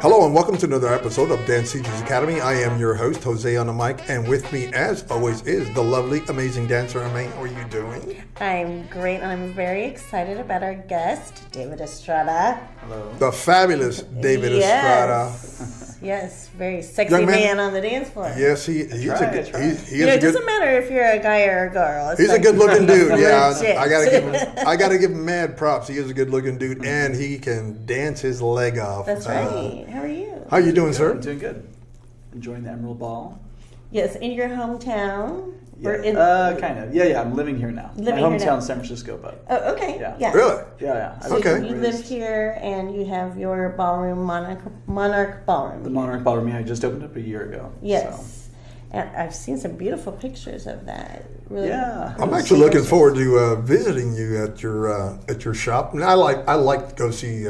Hello and welcome to another episode of Dance Teachers Academy. I am your host, Jose on the mic, and with me, as always, is the lovely, amazing dancer, Amy. How are you doing? I'm great, and I'm very excited about our guest, David Estrada. Hello. The fabulous David Estrada. Yes, very sexy man on the dance floor. Yes, he is a good. It doesn't matter if you're a guy or a girl. He's a good-looking dude. Yeah, Legit. I gotta give him mad props. He is a good-looking dude, and he can dance his leg off. That's right. How are you? How are you doing, sir? I'm doing good. Enjoying the Emerald Ball. Yes, in your hometown. Yeah. Kind of. Yeah. I'm living here now. My hometown's San Francisco, but. Oh, okay. Yeah. Really? Yeah. So you live here, and you have your ballroom, Monarch Ballroom. The Monarch Ballroom. Yeah, I just opened up a year ago. Yes. So. And I've seen some beautiful pictures of that. Really. Yeah. I'm actually looking forward to visiting you at your shop. And I like to go see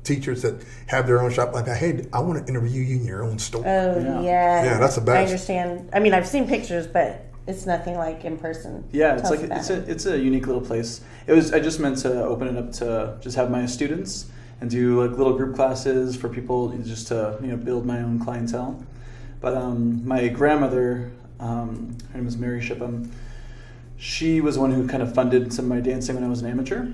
teachers that have their own shop like that. Hey, I want to interview you in your own store. Oh, yeah. Yeah, that's the best. I understand. I mean, I've seen pictures, but it's nothing like in person. Yeah, it's a unique little place. I just meant to open it up to just have my students and do like little group classes for people just to build my own clientele. But my grandmother, her name is Mary Shipham. She was the one who kind of funded some of my dancing when I was an amateur.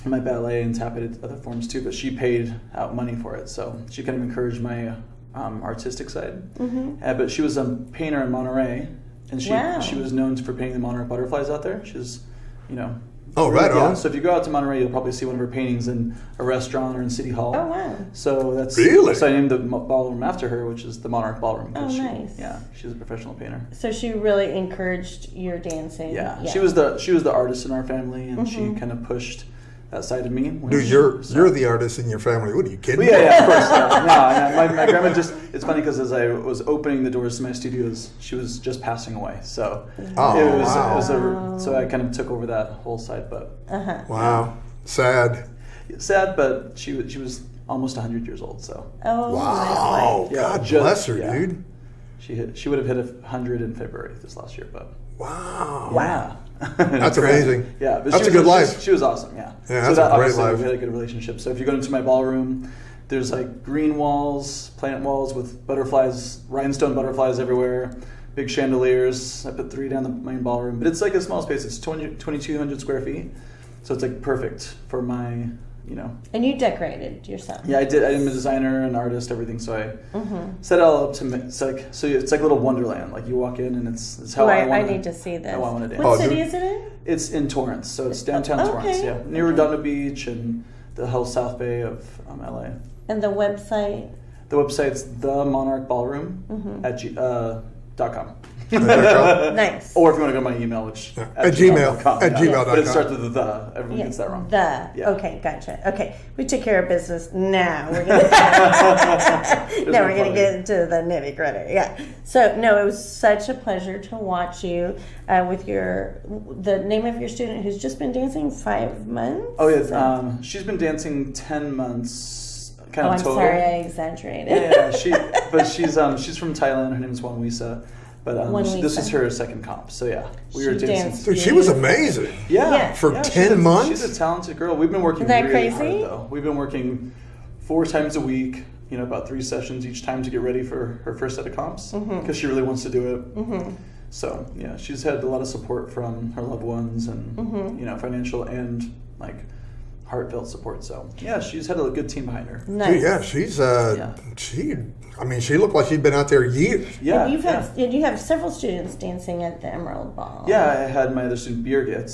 My ballet and tap at other forms too, but she paid out money for it, so she kind of encouraged my artistic side. Mm-hmm. But she was a painter in Monterey, and she was known for painting the monarch butterflies out there. She's, Oh, right on. So if you go out to Monterey, you'll probably see one of her paintings in a restaurant or in City Hall. Oh, wow. So that's really. So I named the ballroom after her, which is the Monarch Ballroom. Oh, nice. She's a professional painter. So she really encouraged your dancing. Yeah. She was the artist in our family, and she kind of pushed that side of me. Dude, you're the artist in your family. What are you kidding? Well, yeah, of course. No, my grandma it's funny because as I was opening the doors to my studios, she was just passing away. So so I kind of took over that whole side. But wow, sad, but she was almost 100 years old. So wow, God bless her, dude. She would have hit 100 in February this last year, but wow. That's amazing. Yeah, but that's a good life. She was awesome. Yeah, that's a great life. We had a good relationship. So if you go into my ballroom, there's like green walls, plant walls with butterflies, rhinestone butterflies everywhere, big chandeliers. I put 3 down the main ballroom, but it's like a small space. It's 2,200 square feet, so it's like perfect for my. And you decorated yourself. Yeah, I did. I'm a designer, an artist, everything. So I set it all up to it's like a little wonderland. Like you walk in and it's how I want. I need to see this. How I want to dance. What city is it in? It's in Torrance, so it's downtown Torrance. Yeah, near Redondo Beach and the whole South Bay of LA. And the website? The website's themonarchballroom.com. Nice. Or if you want to go to my email, which at gmail.com. But it starts with the. Everyone gets that wrong. Okay, gotcha. Okay, we took care of business. Now we're gonna get into the nitty gritty. Yeah. So no, it was such a pleasure to watch you with the name of your student who's just been dancing 5 months. Oh yeah, she's been dancing 10 months. Kind of total. Sorry, I exaggerated. Yeah, she's from Thailand. Her name is Wanwisa. But this is her second comp, so yeah, we were dancing. Dude, she was amazing. Yeah, for 10 months. She's a talented girl. We've been working really hard though. We've been working 4 times a week. About 3 sessions each time to get ready for her first set of comps because she really wants to do it. Mm-hmm. So yeah, she's had a lot of support from her loved ones and financial and like heartfelt support. So yeah, she's had a good team behind her. Nice. Dude, yeah, she looked like she'd been out there years. Yeah. And you have several students dancing at the Emerald Ball. Yeah, I had my other student Birgit.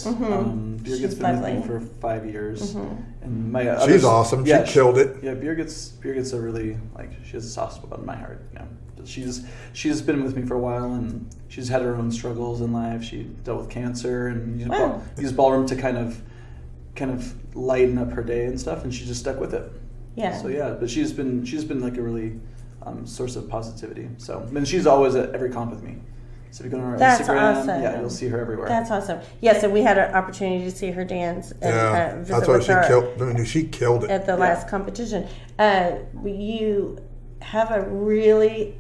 Birgit's been with me for 5 years. And she's awesome. She killed it. Yeah, Birgit's a really she has a soft spot in my heart. She's been with me for a while and she's had her own struggles in life. She dealt with cancer and used ballroom to kind of lighten up her day and stuff, and she just stuck with it. Yeah. So yeah, but she's been like a really source of positivity. So and she's always at every comp with me. So if you go on our Instagram, awesome. You'll see her everywhere. That's awesome. Yeah, so we had an opportunity to see her dance. And, that's why she killed it at the last competition. You have a really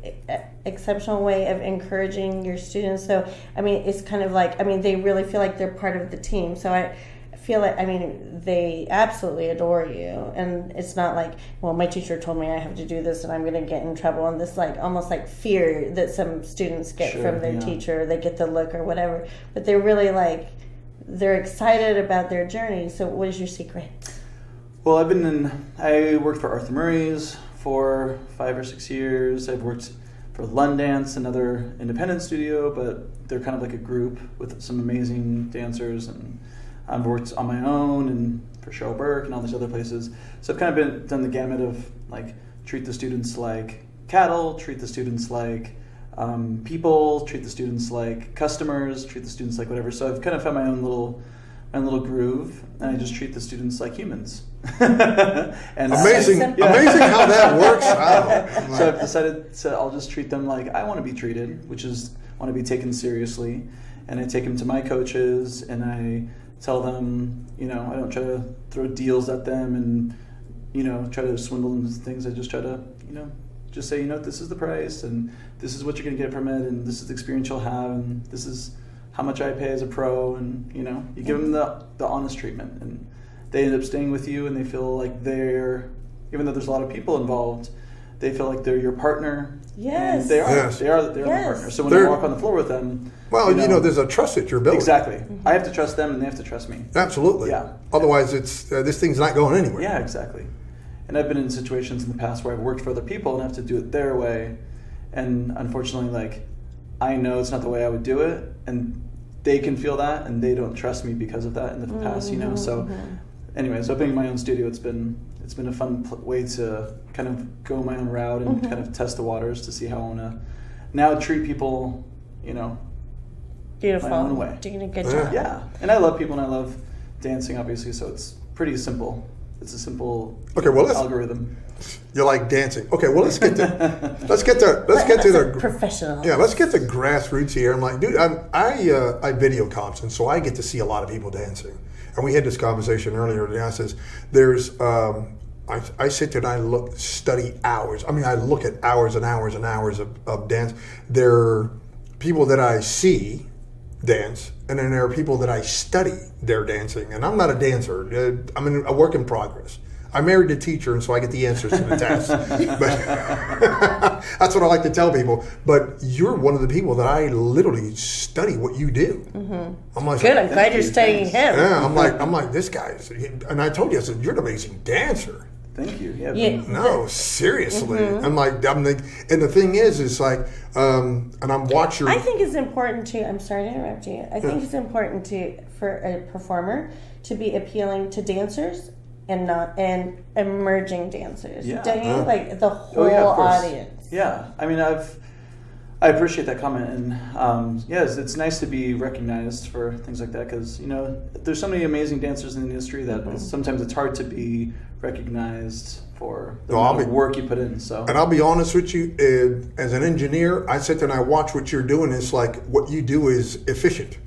exceptional way of encouraging your students. So I mean, it's kind of like they really feel like they're part of the team. So I feel like, I mean, they absolutely adore you. And it's not like, well, my teacher told me I have to do this and I'm going to get in trouble. And this like almost like fear that some students get from their teacher, they get the look or whatever. But they're really like, they're excited about their journey. So what is your secret? Well, I worked for Arthur Murray's for 5 or 6 years. I've worked for Lundance, another independent studio, but they're kind of like a group with some amazing dancers, and I've worked on my own and for Cheryl Burke and all these other places. So I've kind of done the gamut of like treat the students like cattle, treat the students like people, treat the students like customers, treat the students like whatever. So I've kind of found my own little groove, and I just treat the students like humans. And amazing how that works out. So I've decided I'll just treat them like I want to be treated, which is want to be taken seriously. And I take them to my coaches, and I tell them, I don't try to throw deals at them and, try to swindle them into things. I just try to, just say, this is the price, and this is what you're going to get from it, and this is the experience you'll have, and this is how much I pay as a pro, and you give them the honest treatment, and they end up staying with you, and they feel like even though there's a lot of people involved, they feel like they're your partner. Yes, and they are. Yes. They're my partner. So when I walk on the floor with them, there's a trust that you're building. Exactly. Mm-hmm. I have to trust them, and they have to trust me. Absolutely. Yeah. Otherwise, it's this thing's not going anywhere. Yeah, exactly. And I've been in situations in the past where I've worked for other people and have to do it their way, and unfortunately, like I know it's not the way I would do it, and they can feel that, and they don't trust me because of that in the past, So, anyways, opening my own studio, it's been a fun way to kind of go my own route and kind of test the waters to see how I want to now treat people, Beautiful. my own way. Doing a good job. Yeah, and I love people and I love dancing, obviously. So it's pretty simple. It's a simple algorithm. You like dancing. Okay, well let's get to the professional. Yeah, let's get to grassroots here. I'm like, dude, I video comps, and so I get to see a lot of people dancing. And we had this conversation earlier today. I says, I sit there and I study hours. I mean, I look at hours and hours and hours of dance. There are people that I see dance, and then there are people that I study their dancing. And I'm not a dancer. I'm a work in progress. I married a teacher, and so I get the answers to the tests. But that's what I like to tell people. But you're one of the people that I literally study what you do. Mm-hmm. I'm like, good. I'm glad you're studying him. Yeah, I'm like this guy. And I told you, I said, you're an amazing dancer. Thank you. Yeah. No, seriously. Mm-hmm. And the thing is like, and I'm watching. I think it's important to. I'm sorry to interrupt you. I think it's important for a performer to be appealing to dancers and emerging dancers. Yeah. Don't you? Like the whole audience. Yeah. I mean, I appreciate that comment, and it's nice to be recognized for things like that, because there's so many amazing dancers in the industry that sometimes it's hard to be recognized for the amount of work you put in. So, and I'll be honest with you, as an engineer, I sit there and I watch what you're doing. It's like what you do is efficient.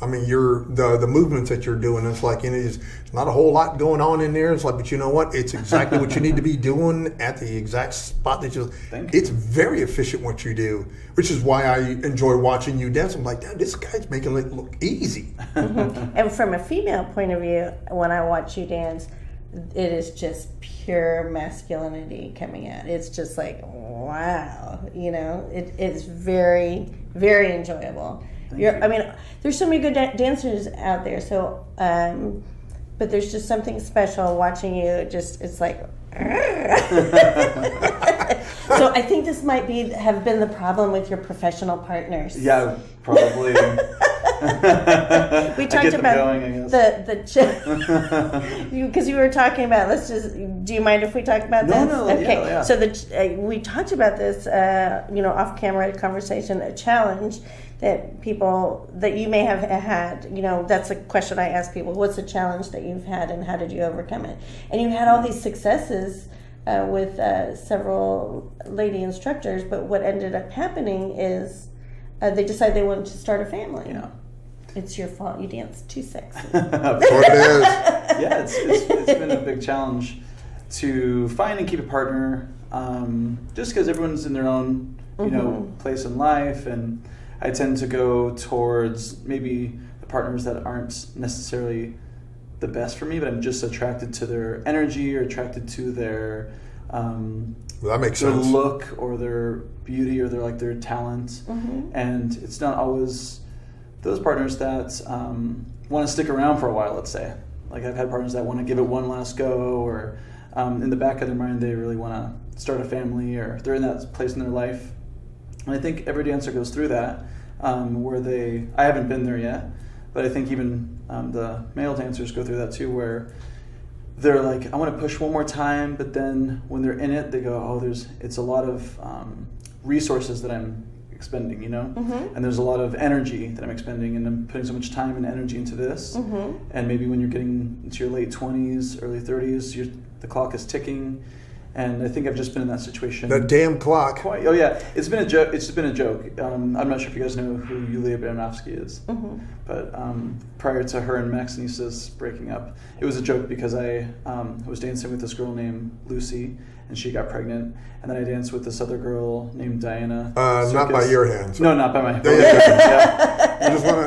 I mean, the movements that you're doing, it's like, there's not a whole lot going on in there. It's like, but you know what? It's exactly what you need to be doing at the exact spot that you. It's very efficient what you do, which is why I enjoy watching you dance. I'm like, damn, this guy's making it look easy. Mm-hmm. And from a female point of view, when I watch you dance, it is just pure masculinity coming out. It's just like, wow, it's very, very enjoyable. I mean, there's so many good dancers out there. So, but there's just something special watching you. It's like. So I think this might have been the problem with your professional partners. Yeah, probably. We talked about because you were talking about. Do you mind if we talk about this? No. Okay. Yeah. So we talked about this. Off camera conversation, a challenge that people that you may have had. That's a question I ask people. What's a challenge that you've had, and how did you overcome it? And you had all these successes with several lady instructors, but what ended up happening is they decided they wanted to start a family. Yeah. It's your fault. You dance too sexy. That's what it is. Yeah, it's been a big challenge to find and keep a partner, just because everyone's in their own place in life, and I tend to go towards maybe the partners that aren't necessarily the best for me, but I'm just attracted to their energy or attracted to their Well, that makes their sense. look or their beauty or their talent. And it's not always those partners that want to stick around for a while, let's say. Like I've had partners that want to give it one last go, or in the back of their mind they really want to start a family, or they're in that place in their life. And I think every dancer goes through that, where I haven't been there yet, but I think even the male dancers go through that too, where they're like, I want to push one more time, but then when they're in it, they go, oh, it's a lot of resources that I'm expending, and there's a lot of energy that I'm expending, and I'm putting so much time and energy into this, and maybe when you're getting into your late 20s, early 30s, the clock is ticking. And I think I've just been in that situation. That damn clock. Oh yeah, it's been a joke. It's been a joke. I'm not sure if you guys know who Yulia Baranovsky is, but prior to her and Max Nisa's breaking up, it was a joke because I was dancing with this girl named Lucy, and she got pregnant, and then I danced with this other girl named Diana. Not by your hands. No, not by my.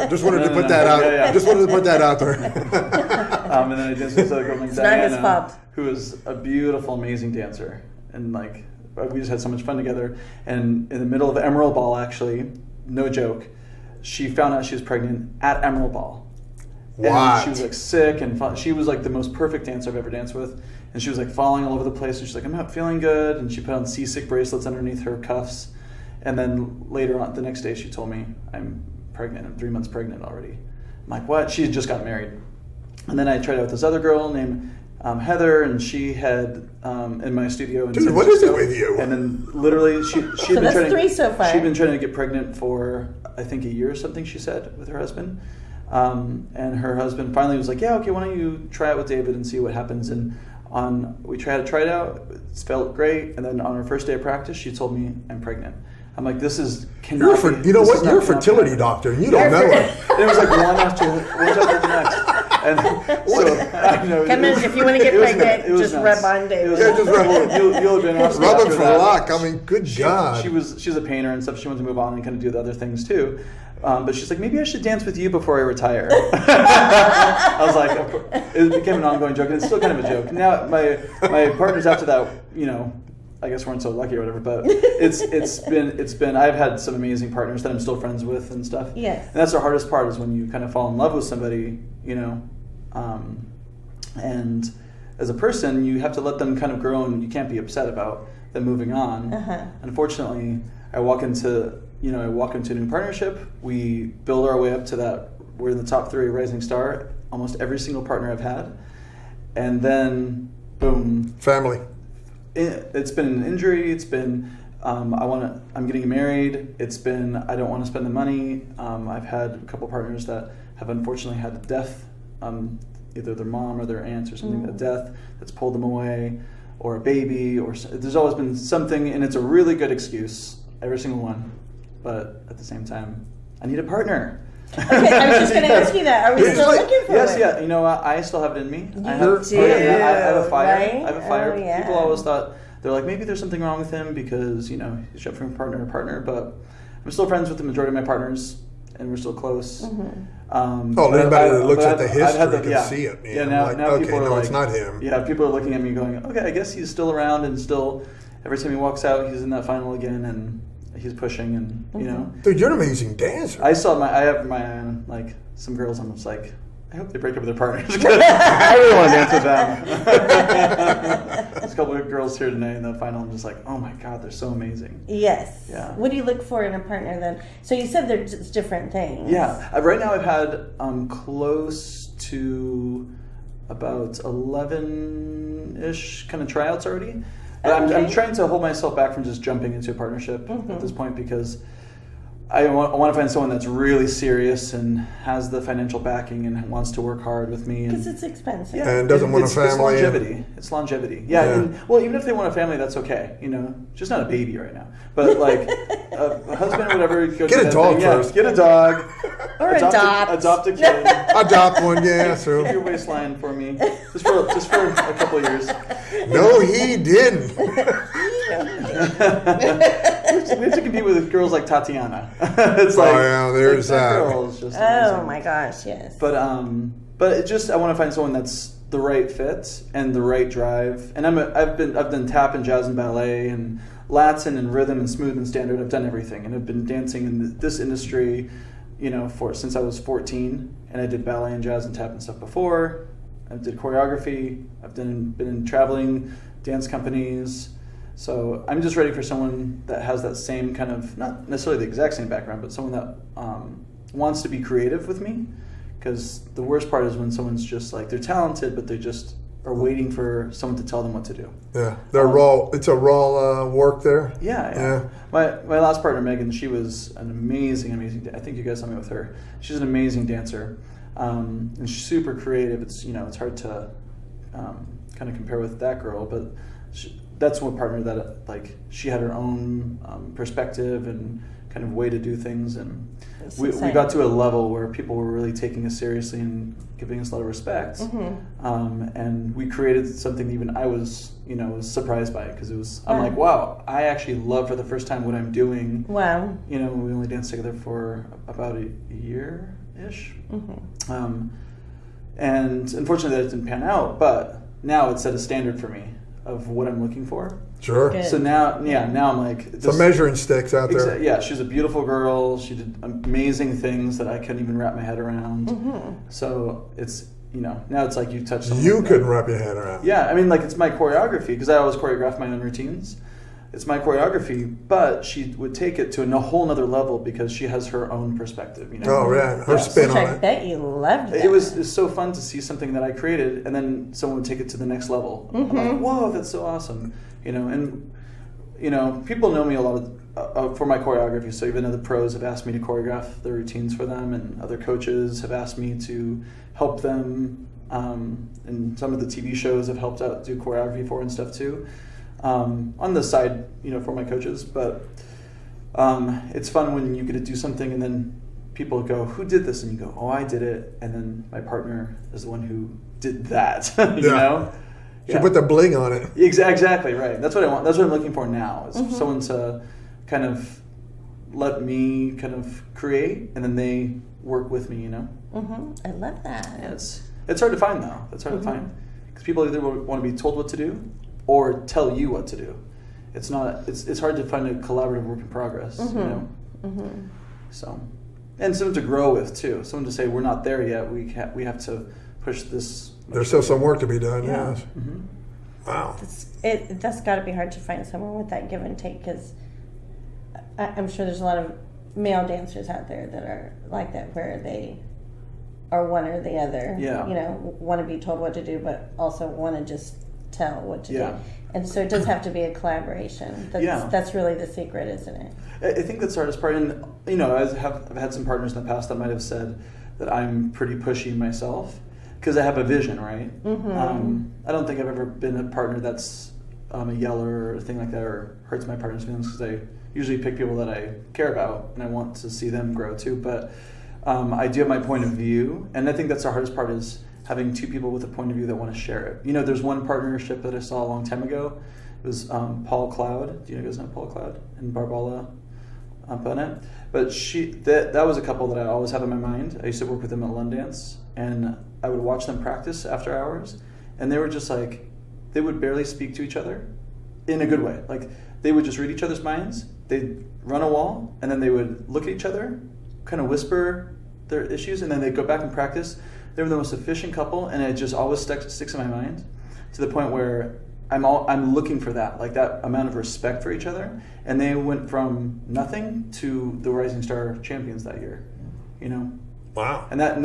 Just wanted to put that out. Yeah. Just wanted to put that out there. And then I danced with this other girl named It's not his Diana, fault. who is a beautiful, amazing dancer, and we just had so much fun together. And in the middle of Emerald Ball, actually, no joke, she found out she was pregnant at Emerald Ball. What? And she was like sick and fun. She was like the most perfect dancer I've ever danced with, and she was like falling all over the place. And she's like, I'm not feeling good, and she put on seasick bracelets underneath her cuffs. And then later on, the next day, she told me, I'm pregnant. I'm 3 months pregnant already. I'm like, what? She had just got married. And then I tried out with this other girl named Heather, and she had in my studio in Dude, San what is it Francisco. with you? And then literally she'd So been that's trying 3 so far. She'd been trying to get pregnant for I think a year or something, she said, with her husband. And her husband finally was like, yeah, okay, why don't you try it with David and see what happens. And we tried it out, it felt great, and then on her first day of practice she told me I'm pregnant. I'm like, this is cannot be. You know this what? is not You're a cannot be fertility happening. doctor, and you don't know it. And it was like one after the next. And so, I know, Come in, if you want to get it was pregnant, nuts. just Nuts. run on David. It was Yeah, nuts. just rub- You'll have been awesome Rub it after for that. luck. I mean, good God. She's a painter and stuff. She wanted to move on and kind of do the other things too. But she's like, maybe I should dance with you before I retire. I was like, it became an ongoing joke, and it's still kind of a joke. Now my partners after that, I guess weren't so lucky or whatever, but it's been I've had some amazing partners that I'm still friends with and stuff. Yes. And that's the hardest part is when you kind of fall in love with somebody, and as a person you have to let them kind of grow, and you can't be upset about them moving on. Unfortunately, I walk into a new partnership, we build our way up to that, we're in the top 3 rising star, almost every single partner I've had, and then boom, Family. it's been an injury, it's been I'm getting married, it's been I don't want to spend the money. I've had a couple partners that have unfortunately had a death, either their mom or their aunt or something, a death that's pulled them away, or a baby, or there's always been something, and it's a really good excuse, every single one, but at the same time I need a partner. Okay, I was just going to ask you that. Are we still looking for Yes, it? yeah. You know what? I still have it in me. I do, have a fire. right? I have a fire. Oh, yeah. People always thought, they're like, maybe there's something wrong with him because, he's jumped from partner to partner. But I'm still friends with the majority of my partners, and we're still close. Anybody that looks at the history can see it. Man. Yeah, now okay, people are no, like, it's not him. Yeah, people are looking at me going, okay, I guess he's still around, and still, every time he walks out, he's in that final again, and he's pushing, and, Dude, you're an amazing dancer. I have my some girls, I'm just like, I hope they break up with their partners because I really want to dance with them. There's a couple of girls here tonight in the final. I'm just like, oh my God, they're so amazing. Yes. Yeah. What do you look for in a partner then? So you said they're just different things. Yeah. Right now I've had close to about 11-ish kind of tryouts already. But Okay. I'm trying to hold myself back from just jumping into a partnership at this point because I want to find someone that's really serious and has the financial backing and wants to work hard with me. Because it's expensive. Yeah, And doesn't want a family. It's longevity. Yeah. Yeah. And, well, even if they want a family, that's okay. Just not a baby right now. But like a husband or whatever. Go Get do a that dog thing. first. Yeah, get a dog. Or adopt. Adopt a kid. Adopt one, yeah, true. Keep your waistline for me, just for a couple of years. No, he didn't. we have to compete with girls like Tatiana. It's like, yeah, there's that. Girl is just Oh amazing. my gosh, yes. But it just, I want to find someone that's the right fit and the right drive. And I've done tap and jazz and ballet and Latin and rhythm and smooth and standard. I've done everything, and I've been dancing in this industry, since I was 14. And I did ballet and jazz and tap and stuff before. I did choreography. I've been in traveling dance companies. So I'm just ready for someone that has that same kind of, not necessarily the exact same background, but someone that wants to be creative with me. Because the worst part is when someone's just like, they're talented, but they just are waiting for someone to tell them what to do. Yeah, they're raw. It's a raw work there. Yeah. My last partner, Megan, she was an amazing. I think you guys saw me with her. She's an amazing dancer, and she's super creative. It's it's hard to kind of compare with that girl, but that's one partner that she had her own perspective and kind of way to do things, and we got to a level where people were really taking us seriously and giving us a lot of respect. Mm-hmm. And we created something that even I was surprised by, because it was, I'm like, wow, I actually love for the first time what I'm doing. Wow. We only danced together for about a year-ish. Mm-hmm. And unfortunately that didn't pan out, but now it set a standard for me of what I'm looking for. Sure. Good. So now I'm like... Some measuring sticks out there. Yeah, she's a beautiful girl. She did amazing things that I couldn't even wrap my head around. Mm-hmm. So it's, now it's like you touch something. You couldn't wrap your head around. Yeah, I mean, it's my choreography, because I always choreograph my own routines. It's my choreography, but she would take it to a whole nother level because she has her own perspective. Oh, yeah, her spin Which on I it. bet you loved that. It was so fun to see something that I created, and then someone would take it to the next level. Mm-hmm. I'm like, whoa, that's so awesome. And people know me a lot for my choreography. So even other pros have asked me to choreograph their routines for them, and other coaches have asked me to help them. And some of the TV shows have helped out do choreography for and stuff too. On the side, for my coaches, but it's fun when you get to do something and then people go, "Who did this?" And you go, "Oh, I did it." And then my partner is the one who did that. you know? She put the bling on it. Exactly right. That's what I want. That's what I'm looking for now. Is someone to kind of let me kind of create, and then they work with me. Mm-hmm. I love that. Yeah, it's hard to find though. It's hard to find because people either want to be told what to do or tell you what to do. It's not. It's hard to find a collaborative work in progress. So, and someone to grow with too. Someone to say we're not there yet. We have to push this. There's still some work to be done. Yeah. Yes. Wow. That's got to be hard to find someone with that give and take, because I'm sure there's a lot of male dancers out there that are like that, where they are one or the other. Yeah. Want to be told what to do, but also want to just tell what to do. And so it does have to be a collaboration. That's really the secret, isn't it? I think that's the hardest part. And I've had some partners in the past that might have said that I'm pretty pushy myself because I have a vision, right? I don't think I've ever been a partner that's a yeller or a thing like that, or hurts my partner's feelings, because I usually pick people that I care about and I want to see them grow too. But I do have my point of view, and I think that's the hardest part, is having two people with a point of view that want to share it. There's one partnership that I saw a long time ago. It was Paul Cloud. Do you guys know Paul Cloud? And Barbala Bonnet. But that was a couple that I always have in my mind. I used to work with them at Lundance, and I would watch them practice after hours, and they were just like, they would barely speak to each other in a good way. Like, they would just read each other's minds, they'd run a wall, and then they would look at each other, kind of whisper their issues, and then they'd go back and practice. They were the most efficient couple, and it just always sticks in my mind, to the point where I'm looking for that amount of respect for each other. And they went from nothing to the Rising Star champions that year, Wow. And that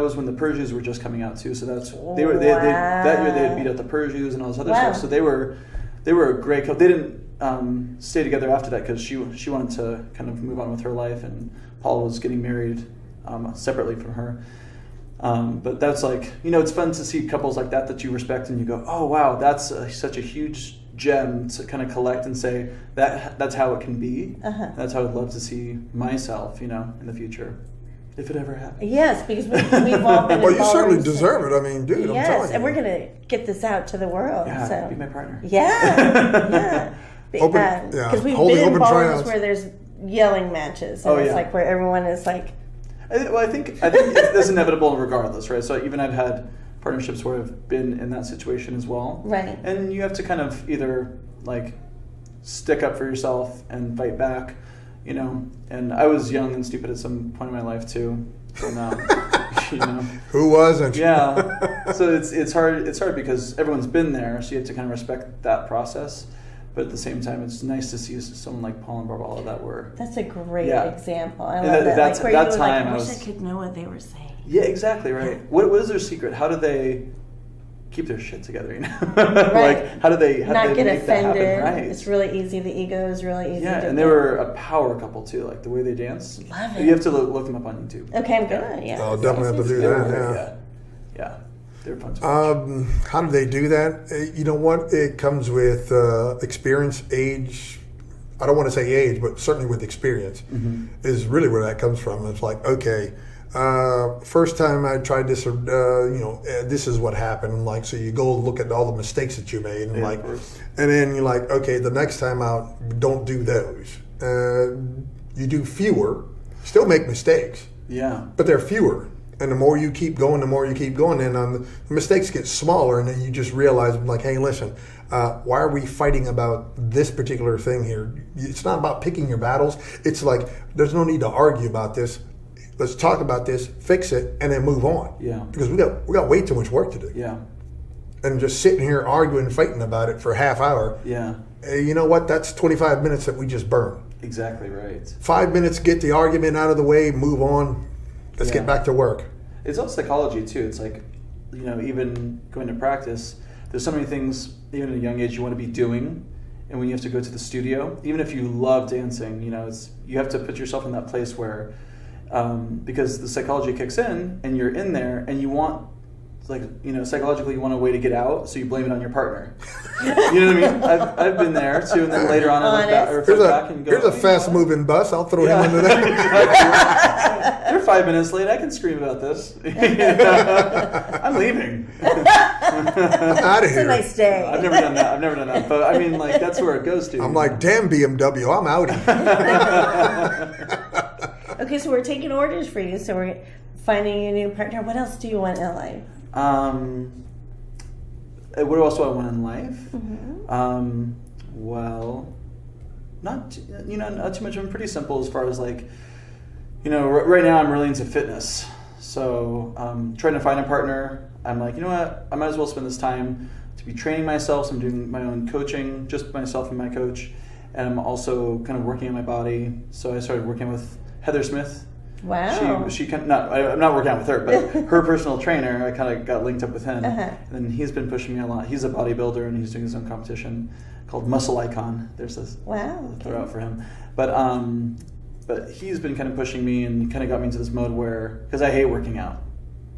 was when the Purges were just coming out too. So that year they had beat out the Purges and all this other stuff. So they were a great couple. They didn't stay together after that because she wanted to kind of move on with her life, and Paul was getting married separately from her. But that's it's fun to see couples like that you respect, and you go, oh wow, that's such a huge gem to kind of collect and say that's how it can be. That's how I'd love to see myself, in the future, if it ever happens. Yes, because we've all been. Well, you certainly deserve it. I mean, dude, I'm telling you. And we're gonna get this out to the world. Yeah, so. be my partner. Yeah, yeah. Because we've holding been in open ballrooms tryouts. where there's yelling matches, and it's like where everyone is like. I think that's inevitable regardless, right? So even I've had partnerships where I've been in that situation as well, right? And you have to kind of either like stick up for yourself and fight back, you know. And I was young and stupid at some point in my life too, so now, you know. Who wasn't? Yeah. So it's hard. It's hard because everyone's been there, so you have to kind of respect that process. But at the same time, it's nice to see someone like Paul and Barbara that were. That's a great example. I And love that. That, like where that you were time like, I I wish was. I could know what they were saying. Yeah, exactly right. What is their secret? How do they keep their shit together? You know, Right. like how do they not get make offended? that happen? Right. It's really easy. The ego is really easy. Yeah, to and they were a power couple too. Like the way they dance. Love it. You have to look them up on YouTube. Okay, I'm gonna. Yeah. I'll definitely have to do that. Yeah. They're fun to watch. How do they do that? You know what? It comes with experience, age. I don't want to say age, but certainly with experience is really where that comes from. It's like, okay, first time I tried this, this is what happened. Like, so you go look at all the mistakes that you made, and and then you're like, okay, the next time out, don't do those. You do fewer, still make mistakes. Yeah. But they're fewer. And the more you keep going, and the mistakes get smaller, and then you just realize, like, hey, listen, why are we fighting about this particular thing here? It's not about picking your battles. It's like, there's no need to argue about this. Let's talk about this, fix it, and then move on. Yeah. Because we got way too much work to do. Yeah. And just sitting here arguing, fighting about it for a half hour. Yeah. You know what? That's 25 minutes that we just burned. Exactly right. 5 minutes, get the argument out of the way, move on. Let's get back to work. It's all psychology too. It's like, you know, even going to practice, there's so many things, even at a young age, you want to be doing. And when you have to go to the studio, even if you love dancing, you know, you have to put yourself in that place where, because the psychology kicks in and you're in there and you want, like, you know, psychologically you want a way to get out, so you blame it on your partner. You know what I mean? I've been there too, and then later on I look back and go, here's a fast-moving bus. I'll throw him into that. Exactly. You're 5 minutes late. I can scream about this. I'm leaving. I'm out of here. It's a nice day. I've never done that. But I mean, like, that's where it goes to. I'm like, damn BMW, I'm outie. Okay, so we're taking orders for you. So we're finding a new partner. What else do you want in life? What else do I want in life? Mm-hmm. Well, not too much. I'm pretty simple as far as, like, you know, right now I'm really into fitness. So trying to find a partner, I'm like, you know what, I might as well spend this time to be training myself. So I'm doing my own coaching, just myself and my coach. And I'm also kind of working on my body. So I started working with Heather Smith. Wow. She I'm not working out with her, but her personal trainer, I kind of got linked up with him. And he's been pushing me a lot. He's a bodybuilder and he's doing his own competition called Muscle Icon. There's this. Wow. I'll throw out for him. But he's been kind of pushing me and kind of got me into this mode where, because I hate working out.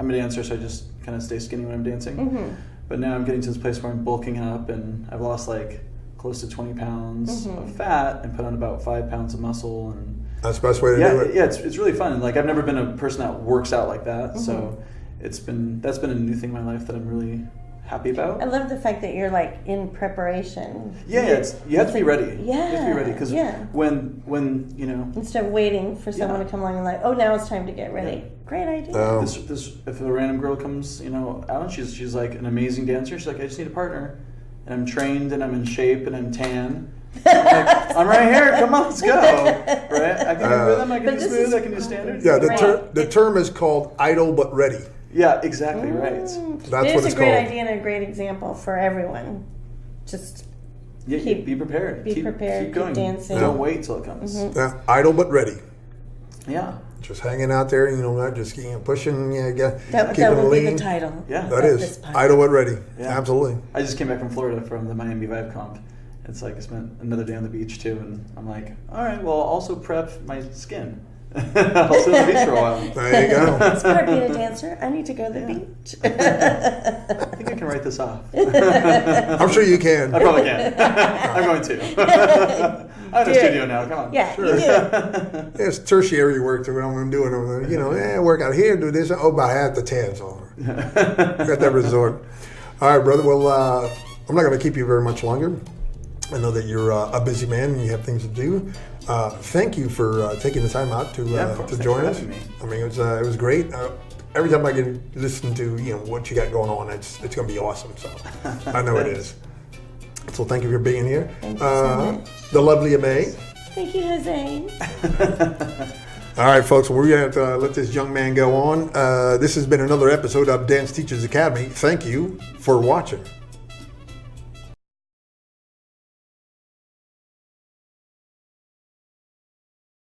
I'm a dancer, so I just kind of stay skinny when I'm dancing. Mm-hmm. But now I'm getting to this place where I'm bulking up and I've lost like close to 20 pounds of fat and put on about 5 pounds of muscle. And that's the best way to do it. Yeah, it's really fun. Like, I've never been a person that works out like that, so that's been a new thing in my life that I'm really happy about. I love the fact that you're like in preparation. Yeah, you have to be ready. Yeah, you have to be ready because when you know, instead of waiting for someone to come along and like, oh, now it's time to get ready. Yeah. Great idea. This if a random girl comes, you know, out and she's like an amazing dancer. She's like, I just need a partner, and I'm trained and I'm in shape and I'm tan. I'm like, I'm right here. Come on, let's go. Right? I can do rhythm. I can do smooth. I can do standard. Yeah, the term is called idle but ready. Yeah, exactly right. That's what it's called. It's a great idea and a great example for everyone. Just be prepared. Be prepared. Keep going. Keep dancing. Don't wait till it comes. Yeah, idle but ready. Yeah. Just hanging out there, you know, not just pushing. That will be the title. Yeah, that is idle but ready. Yeah. Absolutely. I just came back from Florida from the Miami Vibe Comp. It's like I spent another day on the beach too, and I'm like, all right, well, I'll also prep my skin. I'll sit on the beach for a while. There you go. It's part being a dancer. I need to go to the beach. I think I can write this off. I'm sure you can. I probably can. I'm going to. I have a studio now. Come on. Yeah, sure. you do. It's tertiary work to what I'm doing. Work out here, do this. Oh, but I had the tans on. Got that resort. All right, brother. Well, I'm not going to keep you very much longer. I know that you're a busy man and you have things to do. Thank you for taking the time out to join us. I mean, it was great. Every time I get to listen to what you got going on, it's going to be awesome. So I know it is. So thank you for being here. Thank you so much. The lovely May. Thank you, Jose. All right, folks, we're going to let this young man go on. This has been another episode of Dance Teachers Academy. Thank you for watching.